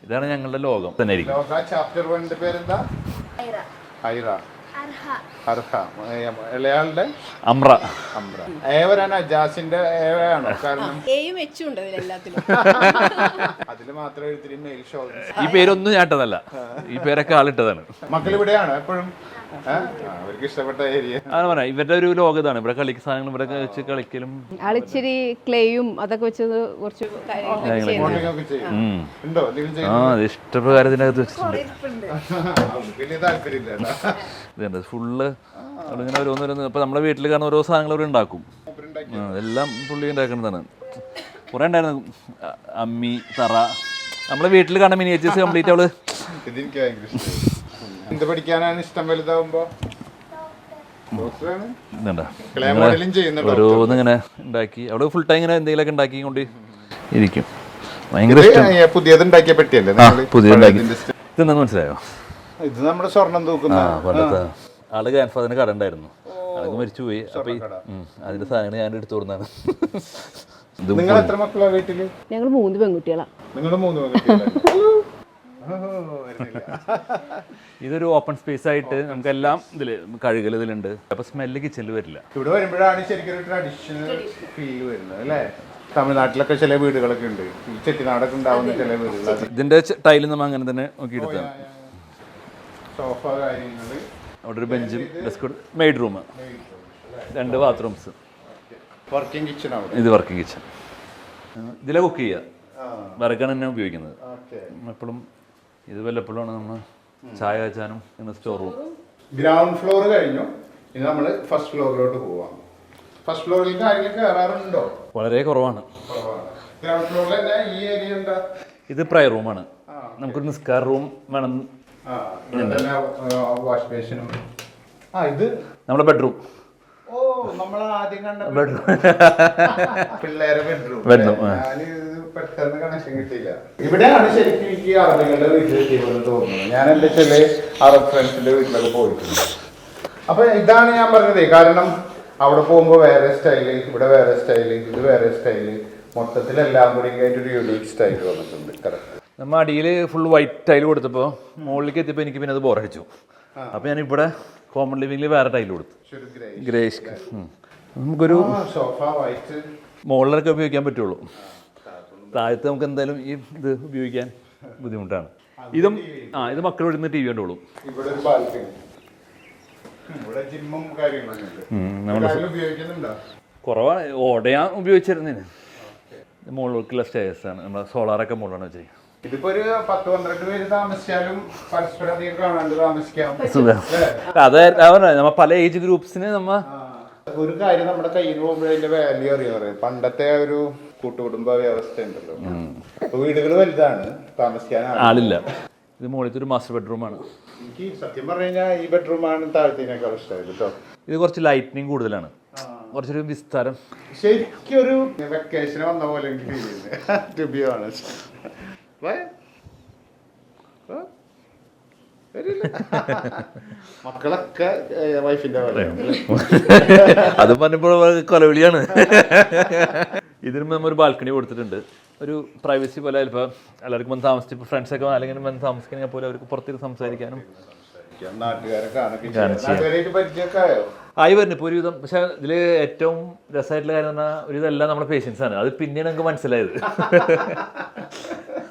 ഇതാണ് ഞങ്ങളുടെ ലോകം തന്നെ ചാപ്റ്റർ 1 പേരെന്താ? ഐറ. അർഹ. ഇളയാളുടെ അമ്ര. ഏവരാണ് അജാസിന്റെ ഏവയാണോ? കാരണം അതില് മാത്രമേ ഇത്തിരി മെയിൽ ഷോ. ഈ പേരൊന്നും ഞാട്ടതല്ല, ഈ പേരൊക്കെ ആളിട്ടതാണ്. മക്കൾ ഇവിടെയാണ് എപ്പോഴും, അവർക്ക് ഇഷ്ടപ്പെട്ട ഏരിയ. അതാണ് പറയാം, ഇവരുടെ ഒരു ലോകം ഇതാണ്. ഇവിടെ കളിക്കുന്ന സാധനങ്ങൾ ഇവിടെ വെച്ച് കളിക്കലും ആളിച്ചിരി ക്ലേയും അതൊക്കെ വെച്ചത് കുറച്ച് ഉണ്ടോ? ഇഷ്ടപ്രകാരം ഇതിനകത്ത് വെച്ചിട്ടുണ്ട്. വലിയ താല്പര്യമില്ല. ഇതുണ്ട് ഫുള്ള് ഇങ്ങനെ ഓരോന്നോരോന്ന്. ഇപ്പം നമ്മുടെ വീട്ടിൽ കാണുന്ന ഓരോ സാധനങ്ങൾ അവർ ഉണ്ടാക്കും. എല്ലാം പുള്ളി ഉണ്ടാക്കുന്നതാണ്. കുറേ ഉണ്ടായിരുന്നു, അമ്മി, തറ. നമ്മളെ വീട്ടിൽ കാണുന്ന മിനിയേച്ചേഴ്സ് കംപ്ലീറ്റ് അവള്. ഇതെനിക്ക് ഭയങ്കര ഇഷ്ടം. എന്ത് പഠിക്കാനാണ് ഇഷ്ടം വലുതാവുമ്പോ? ഓരോന്നിങ്ങനെ ഉണ്ടാക്കി അവിടെ ഫുൾ ടൈം ഇങ്ങനെ എന്തെങ്കിലുമൊക്കെ ഉണ്ടാക്കി കൊണ്ട് ഇരിക്കും. ഭയങ്കര ഇഷ്ടം. പുതിയത് ഉണ്ടാക്കിയ പെട്ടിയല്ലേ? പുതിയതുണ്ടാക്കി. ഇതെന്താ മനസ്സിലായോ? ഇത് നമ്മുടെ സ്വർണം തൂക്കുന്ന പണ്ടത്തെ ആള് ഗ്രാൻഡ്ഫാദറിന് കട ഉണ്ടായിരുന്നു. അതൊക്കെ മരിച്ചുപോയി. അപ്പൊ അതിന്റെ സാധനങ്ങൾ ഞാൻ എടുത്തു കൊടുത്താണ്. നിങ്ങൾ എത്ര മക്കളാ വീട്ടില്? ഞങ്ങൾ 3 പെൺകുട്ടികളാ. നിങ്ങൾ 3 പെൺകുട്ടികളാണ്. ഇതൊരു ഓപ്പൺ സ്പേസ് ആയിട്ട് നമുക്കെല്ലാം ഇതില് കഴുകൽ ഇതിലുണ്ട്. അപ്പൊ സ്മെല്ല് കിച്ചണിൽ വരില്ല. ഇവിടെ വരുമ്പോഴാണ് ശരിക്കും ഒരു ട്രഡീഷണൽ ഫീൽ വരുന്നത് അല്ലേ? തമിഴ്നാട്ടിലൊക്കെ ചില വീടുകളൊക്കെ ഉണ്ട്, ഈ ചെട്ടിനാടൊക്കെ ഉണ്ടാവുന്ന ചില വീടുകൾ. ഇതിന്റെ ടൈല് നമ്മൾ അങ്ങനെ തന്നെ നോക്കിയെടുത്താണ്. സോഫ കാര്യങ്ങള്, അവിടെ ഒരു ബെഞ്ചും ഡെസ്കും, maid room, 2 bathrooms, working kitchen. ഇത് വർക്കിംഗ് കിച്ചൺ. ഇതിലെ കുക്ക് ചെയ്യുക, വിറകാണ് തന്നെ ഉപയോഗിക്കുന്നത് എപ്പോഴും. ഇത് വല്ലപ്പോഴാണ് നമ്മൾ ചായ വെച്ചാനും. പിന്നെ സ്റ്റോർ റൂം. ഗ്രൗണ്ട് ഫ്ലോർ കഴിഞ്ഞു, ഇനി നമ്മൾ ഫസ്റ്റ് ഫ്ലോറിലോട്ട് പോവാം. ഫസ്റ്റ് ഫ്ലോറിൽ കാര്യങ്ങൾ കയറാറുണ്ടോ? വളരെ കുറവാണ്. ഗ്രൗണ്ട് ഫ്ലോറിൽ തന്നെ ഈ ഏരിയ ഉണ്ട്. ഇത് പ്രയർ റൂമാണ്. നമുക്കൊരു നിസ്കാർ റൂം വേണം. വാഷ് ബേസിനും. ഇത് നമ്മുടെ ബെഡ്റൂം. ഓ, നമ്മൾ ആദ്യം കണ്ട ബെഡ്റൂം, പിള്ളേരെ ബെഡ്റൂം. പെട്ടെന്ന് കണക്ഷൻ കിട്ടിയില്ല. ഇവിടെയാണ് ശരിക്കും എനിക്ക് അറബികളുടെ വീട്ടിലെത്തിയെന്ന് തോന്നുന്നത്. ഞാൻ എൻ്റെ ചില അറബ് ഫ്രണ്ട്സിന്റെ വീട്ടിലൊക്കെ പോയിട്ടുണ്ട്. അപ്പൊ ഇതാണ് ഞാൻ പറഞ്ഞത്. കാരണം അവിടെ പോകുമ്പോൾ വേറെ സ്റ്റൈല്, ഇവിടെ വേറെ സ്റ്റൈല്, ഇത് വേറെ സ്റ്റൈല്, മൊത്തത്തിലെല്ലാം കൂടി ഒരു യൂണിക് സ്റ്റൈൽ വന്നിട്ടുണ്ട്. കറക്റ്റ്. നമ്മൾ അടിയിൽ ഫുൾ വൈറ്റ് ടൈൽ കൊടുത്തപ്പോൾ മുകളിലേക്ക് എത്തിയപ്പോൾ എനിക്ക് പിന്നെ അത് ബോറടിച്ചു. അപ്പോൾ ഞാൻ ഇവിടെ കോമൺ ലിവിംഗിൽ വേറെ ടൈൽ കൊടുത്തു, ഗ്രേഷ്. നമുക്കൊരു സോഫ വൈറ്റ് മുകളിലൊക്കെ ഉപയോഗിക്കാൻ പറ്റുള്ളൂ. താഴത്ത് നമുക്ക് എന്തായാലും ഈ ഇത് ഉപയോഗിക്കാൻ ബുദ്ധിമുട്ടാണ്. ഇത് മക്കൾ ഇരുന്ന് ടി വി കണ്ടോളൂ. ഇവിടെ ഒരു ബാൽക്കണി, ഇവിടെ ജിമ്മും കാര്യങ്ങളുണ്ട്. കുറവാണ്. ഓടയാൻ ഉപയോഗിച്ചിരുന്നതിന് മുകളിലേക്കുള്ള സ്റ്റേഴ്സാണ്. നമ്മുടെ സോളാറൊക്കെ മുകളിലാണ് വെച്ചത്. ഇതിപ്പോ ഒരു 10-12 പേര് താമസിച്ചാലും പരസ്പരം അധികം കാണാണ്ട് താമസിക്കാം. അതെ, നമ്മ പല ഏജ് ഗ്രൂപ്പ്സിന് നമ്മ ഒരു കാര്യം നമ്മുടെ കയ്യിൽ പോകുമ്പോഴേ അതിന്റെ വാല്യൂ അറിയാറ്. പണ്ടത്തെ ഒരു കൂട്ടുകുടുംബ വ്യവസ്ഥ ഉണ്ടല്ലോ. ഇപ്പൊ വീടുകൾ വലുതാണ്, താമസിക്കാൻ ആളില്ല. ഇത് മുകളിലത്തെ ഒരു മാസ്റ്റർ ബെഡ്റൂമാണ്. എനിക്ക് സത്യം പറഞ്ഞു കഴിഞ്ഞാൽ ഈ ബെഡ്റൂമാണ് താഴത്തേക്കാൾ ഇഷ്ടമായത് കേട്ടോ. ഇത് കുറച്ച് ലൈറ്റിനിങ് കൂടുതലാണ്, കുറച്ചൊരു വിസ്താരം. ശരിക്കും ഒരു വെക്കേഷൻ വന്ന പോലെ എനിക്ക് ഫീൽ ചെയ്യുന്നത്, ടു ബി ഓണസ്റ്റ്. മക്കളൊക്കെ വൈഫിന്റെ അത് പറഞ്ഞപ്പോൾ കൊലവിളിയാണ്. ഇതിന് നമ്മൾ ഒരു ബാൽക്കണി കൊടുത്തിട്ടുണ്ട്. ഒരു പ്രൈവസി പോലെ. ചിലപ്പോൾ എല്ലാവർക്കും വന്ന് താമസിച്ച്, ഇപ്പോൾ ഫ്രണ്ട്സൊക്കെ അല്ലെങ്കിൽ വന്ന് താമസിക്കണമെങ്കിൽ പോലെ അവർക്ക് പുറത്തേക്ക് സംസാരിക്കാനും ആയി വരുന്നു ഇപ്പോൾ ഒരുവിധം. പക്ഷെ ഇതിൽ ഏറ്റവും രസമായിട്ടുള്ള കാര്യം എന്ന് പറഞ്ഞാൽ ഒരുവിധം നമ്മുടെ പേഷ്യൻസ് ആണ്. അത് പിന്നീട് നമുക്ക് മനസ്സിലായത്.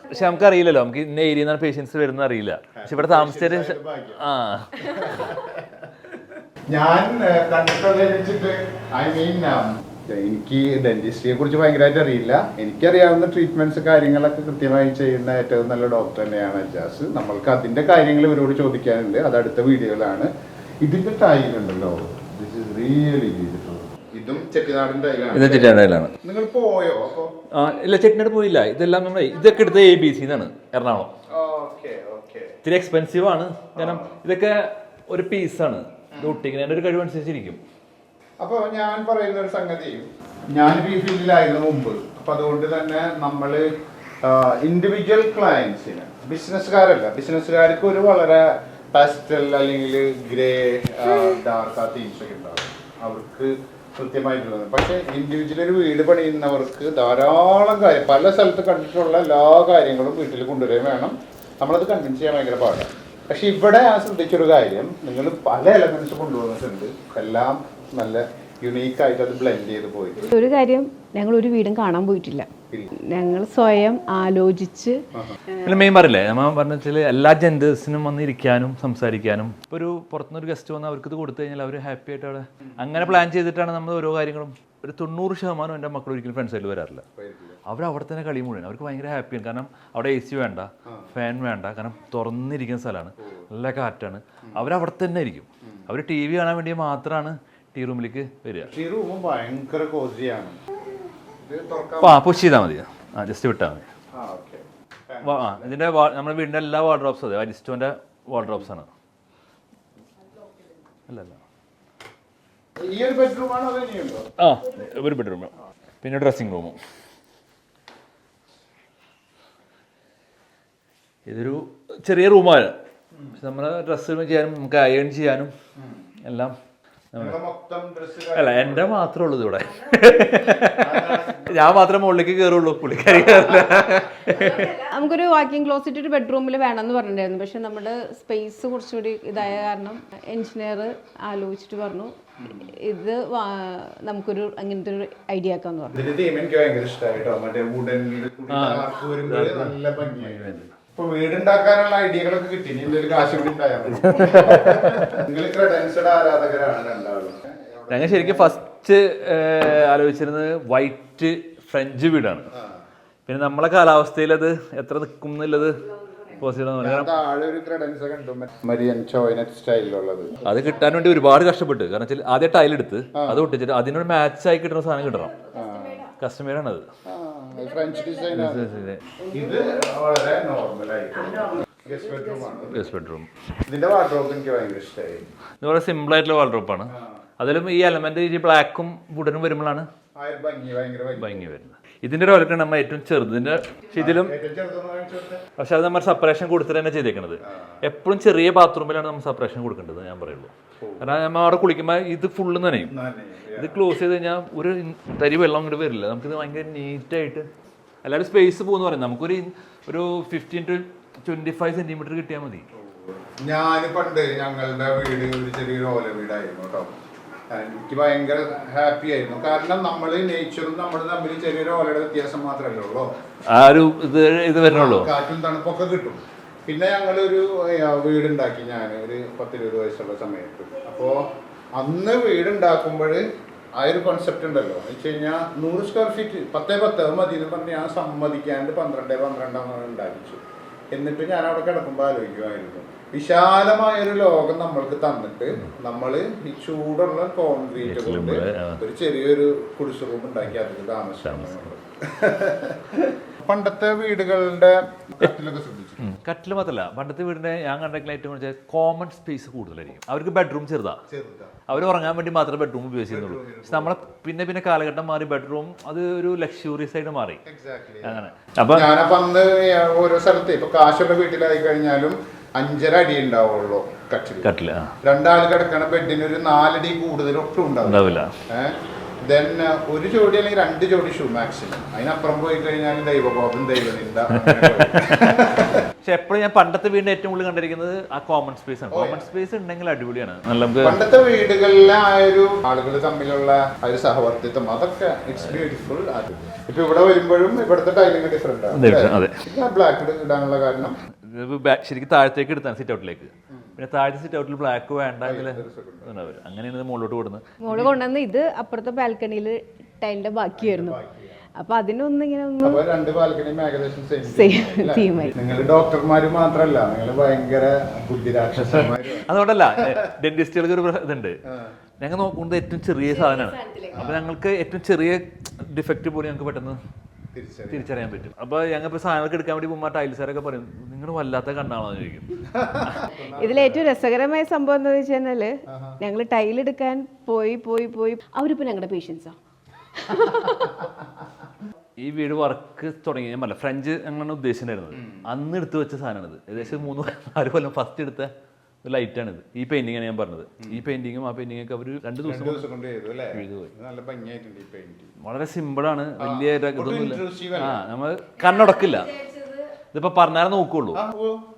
പക്ഷെ നമുക്കറിയില്ലല്ലോ, നമുക്ക് ഇന്ന ഏരിയയിൽ നിന്നാണ് പേഷ്യൻസ് വരുന്നത് അറിയില്ല. പക്ഷെ ഇവിടെ താമസിച്ചതിന് ഞാൻ കണ്ടിട്ടുള്ള എനിക്ക് ഡെന്റിസ്റ്റിയെ കുറിച്ച് ഭയങ്കരമായിട്ട് അറിയില്ല. എനിക്കറിയാവുന്ന ട്രീറ്റ്മെന്റ്സ് കാര്യങ്ങളൊക്കെ കൃത്യമായി ചെയ്യുന്ന ഏറ്റവും നല്ല ഡോക്ടർ തന്നെയാണ് അജാസ്. നമ്മൾക്ക് അതിന്റെ കാര്യങ്ങൾ ഇവരോട് ചോദിക്കാനുണ്ട്, അത് അടുത്ത വീഡിയോയിലാണ്. ഇതിന്റെ ടൈലുണ്ടല്ലോ, ദിസ് ഈസ് റിയലി ബ്യൂട്ടിഫുൾ. ഇതും ചെട്ടിനാടൻ ടൈലാണ്. നിങ്ങൾ പോയോ? ഇല്ല, ചെട്ടിനാട് പോയില്ല. ഇതെല്ലാം നമ്മൾ ഇതൊക്കെ എടുത്ത് ABC എന്നാണ്, എറണാകുളം. ഇത്തിരി എക്സ്പെൻസീവ് ആണ്. കാരണം ഇതൊക്കെ ഒരു പീസാണ്. ഇത് ഒട്ടിക്കുന്നതിന്റെ ഒരു കഴിവനുസരിച്ചിരിക്കും. അപ്പൊ ഞാൻ പറയുന്ന ഒരു സംഗതി, ഞാനിപ്പോൾ ഈ ഫീൽഡിലായിരുന്നു മുമ്പ്. അപ്പൊ അതുകൊണ്ട് തന്നെ നമ്മള് ഇൻഡിവിജ്വൽ ക്ലയൻസിന്, ബിസിനസ്സുകാർക്ക് ഒരു വളരെ പാസ്റ്റൽ അല്ലെങ്കിൽ ഗ്രേ ഡാർക്ക് ആ തീംസ് ഒക്കെ ഉണ്ടാവും. അവർക്ക് കൃത്യമായിട്ടുള്ളത്. പക്ഷെ ഇൻഡിവിജ്വൽ ഒരു വീട് പണിയുന്നവർക്ക് ധാരാളം കാര്യം പല സ്ഥലത്ത് കണ്ടിട്ടുള്ള എല്ലാ കാര്യങ്ങളും വീട്ടിൽ കൊണ്ടുവരികയും വേണം. നമ്മളത് കൺവിൻസ് ചെയ്യാൻ ഭയങ്കര പാടാണ്. പക്ഷെ ഇവിടെ ഞാൻ ശ്രദ്ധിച്ചൊരു കാര്യം, നിങ്ങൾ പല എലമെന്റ്സ് കൊണ്ടുവന്നിട്ടുണ്ട്, എല്ലാം നല്ല യുണീക്കായിട്ട് അത് ബ്ലെൻഡ് ചെയ്ത് പോയി. ഒരു കാര്യം, ഞങ്ങൾ ഒരു വീടും കാണാൻ പോയിട്ടില്ല. ഞങ്ങൾ സ്വയം ആലോചിച്ച് മെയിൻ പറയില്ലേ, നമ്മൾ പറഞ്ഞ വെച്ചാൽ എല്ലാ ജെൻഡേഴ്സിനും വന്ന് ഇരിക്കാനും സംസാരിക്കാനും. ഇപ്പോൾ ഒരു പുറത്തുനിന്നൊരു ഗസ്റ്റ് വന്ന് അവർക്ക് ഇത് കൊടുത്തു കഴിഞ്ഞാൽ അവർ ഹാപ്പി ആയിട്ട് അവിടെ അങ്ങനെ പ്ലാൻ ചെയ്തിട്ടാണ് നമ്മൾ ഓരോ കാര്യങ്ങളും. ഒരു 90% എൻ്റെ മക്കൾ ഒരിക്കലും ഫ്രണ്ട്സായിട്ട് വരാറില്ല. അവർ അവിടെ തന്നെ കളി മുഴുവൻ അവർക്ക് ഭയങ്കര ഹാപ്പിയാണ്. കാരണം അവിടെ AC വേണ്ട, ഫാൻ വേണ്ട, കാരണം തുറന്നിരിക്കുന്ന സ്ഥലമാണ്, നല്ല കാറ്റാണ്. അവരവിടെ തന്നെ ആയിരിക്കും. അവർ TV കാണാൻ വേണ്ടി മാത്രമാണ് ടീ റൂമിലേക്ക് വരിക. ഈ റൂം ഭയങ്കര കോസിയാണ്. പുഷ് ചെയ്താൽ മതി, ജസ്റ്റ് വിട്ടാൽ മതി. ഇതിൻ്റെ നമ്മുടെ വീടിൻ്റെ എല്ലാ വാർഡ്രോബ്സും അതെ അരിസ്റ്റോൻ്റെ വാർഡ്രോബ്സ് ആണ്. അല്ലല്ല ഈ ഒരു ബെഡ്റൂമാണോ അതോ ഇനിയുണ്ടോ? ഒരു ബെഡ്റൂം, പിന്നെ ഡ്രസ്സിങ് റൂമും. ഇതൊരു ചെറിയ റൂമാണ്. നമ്മളെ ഡ്രസ്സ് ചെയ്യാനും നമുക്ക് അയൺ ചെയ്യാനും എല്ലാം. അല്ല, എൻ്റെ മാത്രമേ ഉള്ളൂ ഇവിടെ. ഞാൻ മാത്രമേ മുകളിലേക്ക് കയറുള്ളൂ, പുള്ളിക്കാരി കയറില്ല. നമുക്കൊരു വാക്കിംഗ് ക്ലോസറ്റ് ഒരു ബെഡ്റൂമിൽ വേണമെന്ന് പറഞ്ഞിട്ടുണ്ടായിരുന്നു. പക്ഷെ നമ്മുടെ സ്പേസ് കുറച്ചുകൂടി ഇതായ കാരണം എഞ്ചിനീയർ ആലോചിച്ചിട്ട് പറഞ്ഞു ഇത് നമുക്കൊരു അങ്ങനത്തെ ഒരു ഐഡിയ ആക്കാന്ന് പറഞ്ഞു. എനിക്ക് ഭയങ്കര ഇഷ്ടമായിട്ടോ, മറ്റേ വുഡൻ നല്ല ഭംഗിയായി. ഇപ്പൊ വീടുണ്ടാക്കാനുള്ള ഐഡിയകളൊക്കെ കിട്ടി. ഇനി എന്തെങ്കിലും കാശ് കൂടി ഉണ്ടായാൽ നിങ്ങൾ ക്രെഡൻസ്ഡ് ആരാധകരാണ് രണ്ടാളും. ഞങ്ങൾ ശരിക്കും ഫസ്റ്റ് ആലോചിച്ചിരുന്നത് വൈറ്റ് ഫ്രഞ്ച് വീടാണ്. പിന്നെ നമ്മളെ കാലാവസ്ഥയിൽ അത് എത്ര നിൽക്കും എന്നുള്ളത് അത് കിട്ടാൻ വേണ്ടി ഒരുപാട് കഷ്ടപ്പെട്ട്. കാരണം വെച്ചാൽ ആദ്യം ടൈലെടുത്ത് അത് ഒട്ടിച്ചിട്ട് അതിനോട് മാച്ച് ആയി കിട്ടുന്ന സാധനം കിട്ടണം. കസ്റ്റമേഡാണ് അത്. French design. ഇത് വളരെ നോർമൽ ആയിട്ട് ഗസ്റ്റ് ബെഡ്റൂം. ഇതിന്റെ വാർഡ്രോബ് എനിക്ക് ഭയങ്കര ഇഷ്ടമായി. ഇത് വളരെ സിമ്പിൾ ആയിട്ടുള്ള വാർഡ്രോബാണ്. അതിലും ഈ എലമെന്റ് ഈ ബ്ലാക്കും വുഡനും വരുമ്പോഴാണ് ഭംഗി വരുന്നത്. ഇതിന്റെ ഒരു ഒലക്കാണ് നമ്മൾ ഏറ്റവും ചെറുതിന്റെ. ഇതിലും പക്ഷെ അത് നമ്മൾ സെപ്പറേഷൻ കൊടുത്തിട്ട് തന്നെ ചെയ്തേക്കുന്നത്. എപ്പോഴും ചെറിയ ബാത്റൂമിലാണ് നമ്മൾ സെപ്പറേഷൻ കൊടുക്കേണ്ടത്, ഞാൻ പറയുള്ളൂ. കാരണം നമ്മൾ അവിടെ കുളിക്കുമ്പോൾ ഇത് ഫുള്ള് നനയും. ഇത് ക്ലോസ് ചെയ്ത് കഴിഞ്ഞാൽ ഒരു തരി വെള്ളം ഇങ്ങോട്ട് വരില്ല. നമുക്കിത് ഭയങ്കര നീറ്റായിട്ട് എല്ലാവരും സ്പേസ് പോകുന്നു പറയും. നമുക്കൊരു 15 to 25 സെന്റിമീറ്റർ കിട്ടിയാൽ മതി. ഞാൻ പണ്ട് ഞങ്ങളുടെ വീട് ഒരു ചെറിയൊരു ഓല വീടായിരുന്നു കേട്ടോ. എനിക്ക് ഭയങ്കര ഹാപ്പി ആയിരുന്നു. കാരണം നമ്മൾ നേച്ചറും നമ്മൾ തമ്മിൽ ചെറിയൊരു ഓലയുടെ വ്യത്യാസം മാത്രമല്ലേ ഉള്ളൂ. ആ ഒരു ഇത് വരണുള്ളൂ. കാറ്റും തണുപ്പൊക്കെ കിട്ടും. പിന്നെ ഞങ്ങളൊരു വീടുണ്ടാക്കി ഞാൻ ഒരു 10-20 വയസ്സുള്ള സമയത്ത്. അപ്പോൾ അന്ന് വീടുണ്ടാക്കുമ്പോൾ ആ ഒരു കോൺസെപ്റ്റ് ഉണ്ടല്ലോ എന്ന് വെച്ച് കഴിഞ്ഞാൽ 100 സ്ക്വയർ ഫീറ്റ് 10x10 മതി എന്ന് പറഞ്ഞ് ഞാൻ സമ്മതിക്കാണ്ട് 12x12 ഉണ്ടാക്കിച്ചു. എന്നിട്ട് ഞാൻ അവിടെ കിടക്കുമ്പോൾ ആലോചിക്കുമായിരുന്നു, വിശാലമായൊരു ലോകം നമ്മൾക്ക് തന്നിട്ട് നമ്മൾ ഈ ചൂടുള്ള കോൺക്രീറ്റ് കൊണ്ട് ഒരു ചെറിയൊരു കുടിസ് റൂം ഉണ്ടാക്കി അതിൽ താമസിച്ചു. പണ്ടത്തെ വീടുകളുടെ കട്ടിലൊക്കെ ശ്രദ്ധിച്ചു. കട്ടിൽ മാത്രമല്ല, പണ്ടത്തെ വീടിന്റെ ഞാൻ കണ്ടെങ്കിൽ ഏറ്റവും കൂടുതൽ കോമൺ സ്പേസ് കൂടുതലായിരിക്കും. അവർക്ക് ബെഡ്റൂം ചെറുതാ, അവർ ഉറങ്ങാൻ വേണ്ടി മാത്രമേ ബെഡ്റൂം ഉപയോഗിക്കുന്നുള്ളൂ. പക്ഷെ നമ്മളെ പിന്നെ കാലഘട്ടം മാറി, ബെഡ്റൂം അത് ഒരു ലക്ഷൂറിയസ് ആയിട്ട് മാറി. അങ്ങനെ അപ്പൊ ഞാനപ്പോ അന്ന് ഓരോ സ്ഥലത്ത് ഇപ്പൊ കാശുള്ള വീട്ടിലായി കഴിഞ്ഞാലും 5.5 അടി ഉണ്ടാവുള്ളൂ കട്ടില്. 2 ആൾ കിടക്കണ ബെഡിന് ഒരു 4 അടി കൂടുതൽ ഒട്ടും ഉണ്ടാവില്ല. ദെൻ ഒരു ജോഡി അല്ലെങ്കിൽ 2 ജോഡി ഷൂ മാക്സിമം. അതിനപ്പുറം പോയി കഴിഞ്ഞാൽ ദൈവകോപം ദൈവനിന്ദ. പക്ഷെ എപ്പോഴും ഞാൻ പണ്ടത്തെ വീടിന്റെ ഏറ്റവും കൂടുതൽ കണ്ടിരിക്കുന്നത് ആ കോമൺ സ്പേസ് ആണ്. കോമൺ സ്പേസ് ഉണ്ടെങ്കിൽ അടിപൊളിയാണ്. പണ്ടത്തെ വീടുകളിലെ ആ ഒരു ആളുകൾ തമ്മിലുള്ള ആ ഒരു സഹവർത്തിത്വം, അതൊക്കെ ഇറ്റ്സ് ബ്യൂട്ടിഫുൾ. ഇപ്പൊ ഇവിടെ വരുമ്പോഴും ഇവിടുത്തെ ടൈലിംഗ് ഡിഫറെന്റ് ആണ്. ബ്ലാക്ക് ഇടാനുള്ള കാരണം ശരിക്കും താഴത്തേക്ക് എടുത്താണ് സിറ്റ് ഔട്ടിലേക്ക്. പിന്നെ താഴത്തെ സിറ്റ് ഔട്ടിൽ ബ്ലാക്ക് വേണ്ട അങ്ങനെയാണ് മുകളിലോട്ട് കൊടുക്കുന്നത്. മുകളിൽ കൊണ്ടുവന്ന് ഇത് അപ്പുറത്തെ ബാൽക്കണിയിൽ ടൈലിന്റെ ബാക്കിയായിരുന്നു. അപ്പൊ അതിനൊന്നും ഇങ്ങനെ രണ്ട് ബാൽക്കണിയും ഏകദേശം സെയിമായി. നിങ്ങൾ ഡോക്ടർമാര് മാത്രല്ല, നിങ്ങൾ ഭയങ്കര ബുദ്ധിരാക്ഷസന്മാര്. അതുകൊണ്ടല്ല, ഡെന്റിസ്റ്റുകൾക്ക് ഒരു ഇതുണ്ട്. ഞങ്ങൾ നോക്കുന്നത് ഏറ്റവും ചെറിയ സാധനമാണ്. അപ്പൊ ഞങ്ങൾക്ക് ഏറ്റവും ചെറിയ ഡിഫക്റ്റ് പോലും ഞങ്ങൾക്ക് പെട്ടെന്ന് തിരിച്ചറിയാൻ പറ്റും. അപ്പൊ ഞങ്ങൾ സാധനങ്ങൾക്ക് എടുക്കാൻ വേണ്ടി പോകുമ്പോൾ ടൈൽസുകാരൊക്കെ പറയും, നിങ്ങൾ വല്ലാത്ത കണ്ണാണോ എന്ന് ചോദിക്കും. ഇതിലേറ്റവും രസകരമായ സംഭവം എന്താണെന്ന് വെച്ച് കഴിഞ്ഞാല്, ഞങ്ങൾ ടൈലെടുക്കാൻ പോയി അവരിപ്പോ ഞങ്ങളുടെ പേഷ്യൻസാ. ഈ വീട് വർക്ക് തുടങ്ങി ഞാൻ ഫ്രഞ്ച് ഞങ്ങളാണ് ഉദ്ദേശിച്ചിട്ടുണ്ടായിരുന്നത്. അന്ന് എടുത്തു വെച്ച സാധനമാണിത്. ഏകദേശം 3-4 കൊല്ലം ഫസ്റ്റ് എടുത്ത ഒരു ലൈറ്റാണിത്. ഈ പെയിന്റിങ്ങാണ് ഞാൻ പറഞ്ഞത്. ഈ പെയിന്റിങ്ങും ആ പെയിന്റിംഗ് ഒക്കെ അവർ 2 ദിവസം കൊണ്ട് ചെയ്തു അല്ലേ? നല്ല ഭംഗിയായിട്ടുണ്ട് ഈ പെയിന്റിംഗ്. വളരെ സിമ്പിളാണ്, വലിയ ഇതൊന്നുമില്ല. നമ്മൾ കണ്ണുടക്കില്ല. ഇതിപ്പോ പറഞ്ഞാലേ നോക്കുള്ളൂ,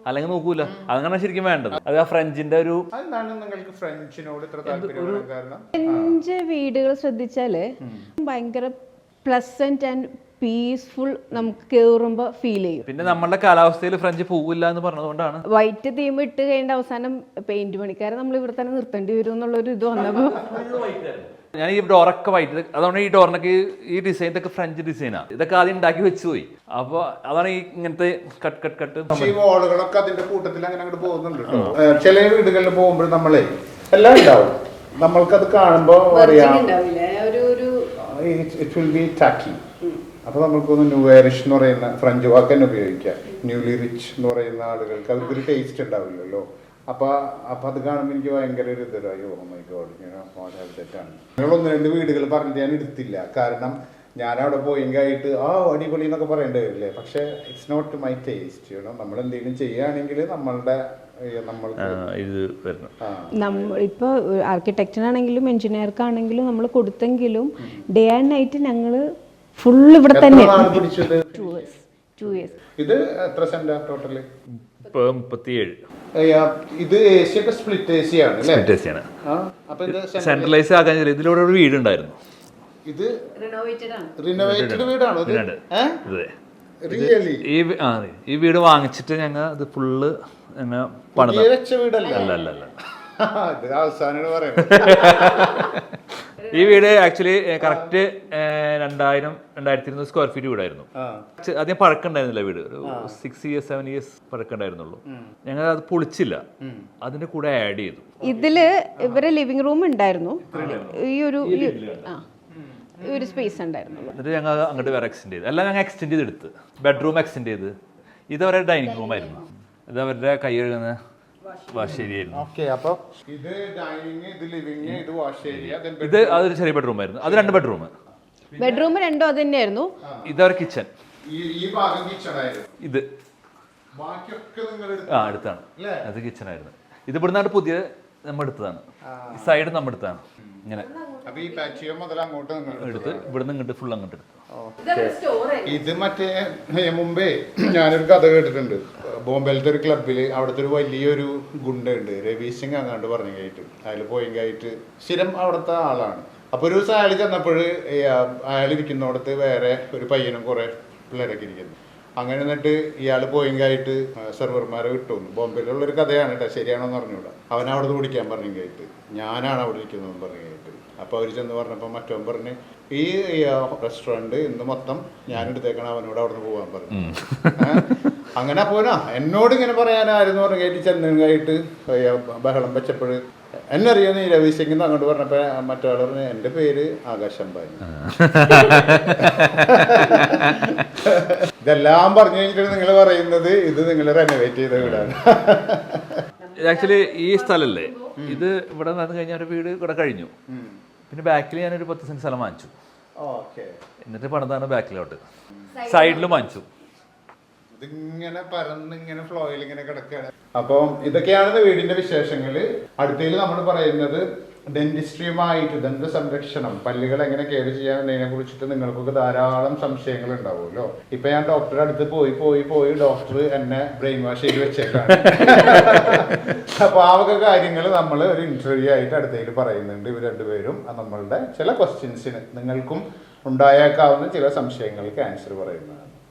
അല്ലെങ്കിൽ നോക്കൂല. അതങ്ങനെ ശരിക്കും വേണ്ടത്. അത് ആ ഫ്രഞ്ചിന്റെ ഒരു ഫ്രഞ്ച് വീടുകൾ ശ്രദ്ധിച്ചാല് ഭയങ്കര പ്ലസന്റ് ആൻഡ് പീസ്ഫുൾ നമുക്ക് കേറുമ്പോ ഫീൽ ചെയ്യും. പിന്നെ നമ്മളുടെ കാലാവസ്ഥയിൽ ഫ്രഞ്ച് പോകില്ല എന്ന് പറഞ്ഞതുകൊണ്ടാണ് വൈറ്റ് തീം ഇട്ട് കഴിഞ്ഞ അവസാനം പെയിന്റ് പണിക്കാരെ നമ്മൾ ഇവിടെ തന്നെ നിർത്തേണ്ടി വരും എന്നുള്ളൊരു ഇത് വന്നപ്പോ ഞാൻ ഈ ഡോറൊക്കെ വൈറ്റ്, അതുകൊണ്ട് ഈ ഡോറിനൊക്കെ ഈ ഡിസൈൻ ഇതൊക്കെ ഫ്രഞ്ച് ഡിസൈനാണ്. ഇതൊക്കെ ആദ്യം ഉണ്ടാക്കി വെച്ചു പോയി. അപ്പൊ അതാണ് ഈ ഇങ്ങനത്തെ കട്ട് ഈ വാളുകളൊക്കെ അതിന്റെ കൂട്ടത്തിൽ അങ്ങനെ അങ്ങോട്ട് പോകുന്നുണ്ട്. ചില വീടുകളിൽ പോകുമ്പോൾ നമ്മളെ എല്ലാം ഉണ്ടാവും, നമ്മൾക്കത് കാണുമ്പോ അറിയാം ഇറ്റ് വിൽ ബി ടാക്കി. അപ്പൊ നമ്മൾക്കൊന്ന് ന്യൂവേറിഷ് എന്ന് പറയുന്ന ഫ്രഞ്ച് വാക്ക് തന്നെ ഉപയോഗിക്കാം. ന്യൂലി റിച്ച് എന്ന് പറയുന്ന ആളുകൾക്ക് അവർക്കൊരു ടേസ്റ്റ് ഉണ്ടാവില്ലല്ലോ. അപ്പൊ അത് കാണുമ്പോൾ എനിക്ക് ഭയങ്കര ഒരു ഇതായി, ഓ മൈ ഗോഡ് ഇങ്ങനെ തെറ്റാണ്. നിങ്ങൾ 1-2 വീടുകൾ പറഞ്ഞിട്ട് ഞാൻ എടുത്തില്ല, കാരണം ഞാൻ അവിടെ പോയെങ്കിലായിട്ട് അടിപൊളി എന്നൊക്കെ പറയേണ്ടി വരില്ലേ. പക്ഷെ ഇറ്റ്സ് നോട്ട് മൈ ടേസ്റ്റ്. നമ്മൾ എന്തെങ്കിലും ചെയ്യുകയാണെങ്കിൽ ഇപ്പൊ ആർക്കിടെക്റ്റിനാണെങ്കിലും എഞ്ചിനീയർക്കാണെങ്കിലും നമ്മൾ കൊടുത്തെങ്കിലും ഡേ ആൻഡ് നൈറ്റ് ഞങ്ങള് ഫുള്ള് ഇവിടെ തന്നെ. 2 years. ഇത് എത്ര സെന്റാ ടോട്ടല്? 37. ഇത് AC ഒക്കെ സ്പ്ലിറ്റ് AC ആണ് അല്ലേ? സ്പ്ലിറ്റ് AC ആണ്. അപ്പൊ ഇത് സെൻട്രലൈസ് ആക്കാൻ ഇതിലൂടെ ഒരു വീടുണ്ടായിരുന്നു. ഇത് റിനോവേറ്റഡ് വീടാണോ ഇത്? റിയലി ഈ വീട് വാങ്ങിച്ചിട്ട് ഞങ്ങൾ ഇത് ഫുള്ള് പണിത വെച്ച വീടല്ല. അല്ല ഇത് അവസാനം പറയുന്നത്. ഈ വീട് ആക്ച്വലി കറക്റ്റ് 2200 സ്ക്വയർ ഫീറ്റ് വീടായിരുന്നു. അധികം പഴക്കമുണ്ടായിരുന്നില്ല വീട്. ഒരു 6 years 7 years പഴക്കമുണ്ടായിരുന്നുള്ളൂ. ഞങ്ങൾ അത് പൊളിച്ചില്ല, അതിന്റെ കൂടെ ആഡ് ചെയ്തു. ഇതില് ഇവരെ ലിവിംഗ് റൂം ഉണ്ടായിരുന്നു, ഈ ഒരു സ്പേസ് ഉണ്ടായിരുന്നു. എന്നിട്ട് ഞങ്ങൾ അങ്ങോട്ട് വേറെ എക്സ്റ്റെൻഡ് ചെയ്ത്, എല്ലാം ഞങ്ങൾ എക്സ്റ്റെൻഡ് ചെയ്തെടുത്ത്. ബെഡ്റൂം എക്സ്റ്റെൻഡ് ചെയ്ത്. ഇത് അവരുടെ ഡൈനിങ് റൂം ആയിരുന്നു, ഇത് അവരുടെ കൈ കഴുകുന്ന വാഷേരിയായിരുന്നു. ഇത് അതൊരു ചെറിയ ബെഡ്റൂം ആയിരുന്നു. അത് 2 ബെഡ്റൂം. ബെഡ്റൂം 2 അത് തന്നെയായിരുന്നു. ഇതവരുടെ കിച്ചൺ. ഇത് അടുത്താണ്, അത് കിച്ചൺ ആയിരുന്നു. ഇത് ഇവിടുന്നാണ് പുതിയ നമ്മൾ എടുത്തതാണ്. ഈ സൈഡ് നമ്മൾ എടുത്തതാണ്. ഇങ്ങനെ എടുത്ത് ഇവിടുന്ന് ഇങ്ങോട്ട് ഫുൾ അങ്ങോട്ട് എടുത്തു. ഇത് മറ്റേ മുമ്പേ ഞാനൊരു കഥ കേട്ടിട്ടുണ്ട്. ബോംബെയിലത്തെ ഒരു ക്ലബില് അവിടുത്തെ ഒരു വലിയൊരു ഗുണ്ടുണ്ട്, രവി സിംഗ് അങ്ങാണ്ട് പറഞ്ഞു കഴിഞ്ഞിട്ട്. അതിൽ പോയെങ്കിൽ സ്ഥിരം അവിടുത്തെ ആളാണ്. അപ്പൊ ഒരു ദിവസം അയാൾ ചെന്നപ്പോൾ അയാൾ ഇരിക്കുന്നിടത്ത് വേറെ ഒരു പയ്യനും കുറെ പിള്ളേരൊക്കെ ഇരിക്കുന്നു. അങ്ങനെ എന്നിട്ട് ഇയാൾ പോയെങ്കിൽ സെർവർമാരെ വിട്ടു. ബോംബെയിലുള്ളൊരു കഥയാണ് കേട്ടോ, ശരിയാണോന്ന് പറഞ്ഞുകൂടാ. അവൻ അവിടെ നിന്ന് പിടിക്കാൻ പറഞ്ഞു കഴിഞ്ഞിട്ട്, ഞാനാണ് അവിടെ ഇരിക്കുന്നതെന്ന് പറഞ്ഞു കഴിഞ്ഞിട്ട്. അപ്പോൾ അവർ ചെന്ന് പറഞ്ഞപ്പോൾ മറ്റവൻ പറഞ്ഞ് ഈ റെസ്റ്റോറൻറ്റ് ഇന്ന് മൊത്തം ഞാനെടുത്തേക്കണം, അവനോട് അവിടെ നിന്ന് പോകാൻ പറഞ്ഞു. അങ്ങനെ പോനാ എന്നോട് ഇങ്ങനെ പറയാനായിരുന്നു പറഞ്ഞു കയറ്റി ചെന്നായിട്ട് ബഹളം വെച്ചപ്പോൾ എന്നെ അറിയാന്ന് രവി സിംഗ് അങ്ങോട്ട് പറഞ്ഞപ്പോൾ മറ്റൊരാൾ പറഞ്ഞു എൻ്റെ പേര് ആകാശ് അംബാനി. ഇതെല്ലാം പറഞ്ഞു കഴിഞ്ഞിട്ട് നിങ്ങൾ പറയുന്നത് ഇത് നിങ്ങൾ റെനോവേറ്റ് ചെയ്ത വീടാണ്. ആക്ച്വലി ഈ സ്ഥലമല്ലേ ഇത്, ഇവിടെ നടന്നു കഴിഞ്ഞാൽ ഒരു വീട് ഇവിടെ കഴിഞ്ഞു. പിന്നെ ബാക്കിൽ ഞാനൊരു 10 സെന്റ് സ്ഥലം വാങ്ങിച്ചു. എന്നിട്ട് പണിതാണ് ബാക്കിലോട്ട്, സൈഡിലും വാങ്ങിച്ചു. ഇതിങ്ങനെ പരന്നിങ്ങനെ ഫ്ലോയിൽ ഇങ്ങനെ കിടക്കുകയാണ്. അപ്പം ഇതൊക്കെയാണ് വീടിന്റെ വിശേഷങ്ങള്. അടുത്തതിൽ നമ്മൾ പറയുന്നത് ഡെന്റിസ്ട്രിയുമായിട്ട് ദന്ത സംരക്ഷണം, പല്ലുകൾ എങ്ങനെ കെയർ ചെയ്യാന്നതിനെ കുറിച്ചിട്ട് നിങ്ങൾക്കൊക്കെ ധാരാളം സംശയങ്ങൾ ഉണ്ടാവുമല്ലോ. ഇപ്പൊ ഞാൻ ഡോക്ടറുടെ അടുത്ത് പോയി ഡോക്ടർ എന്നെ ബ്രെയിൻ വാഷ് ചെയ്ത് വെച്ചേക്കാണ്. അപ്പൊ ആ വക കാര്യങ്ങൾ നമ്മൾ ഒരു ഇന്റർവ്യൂ ആയിട്ട് അടുത്തതിൽ പറയുന്നുണ്ട്. ഇവർ രണ്ടുപേരും നമ്മളുടെ ചില ക്വസ്റ്റ്യൻസിന് നിങ്ങൾക്കും ഉണ്ടായേക്കാവുന്ന ചില സംശയങ്ങൾക്ക് ആൻസർ പറയുന്നതാണ്.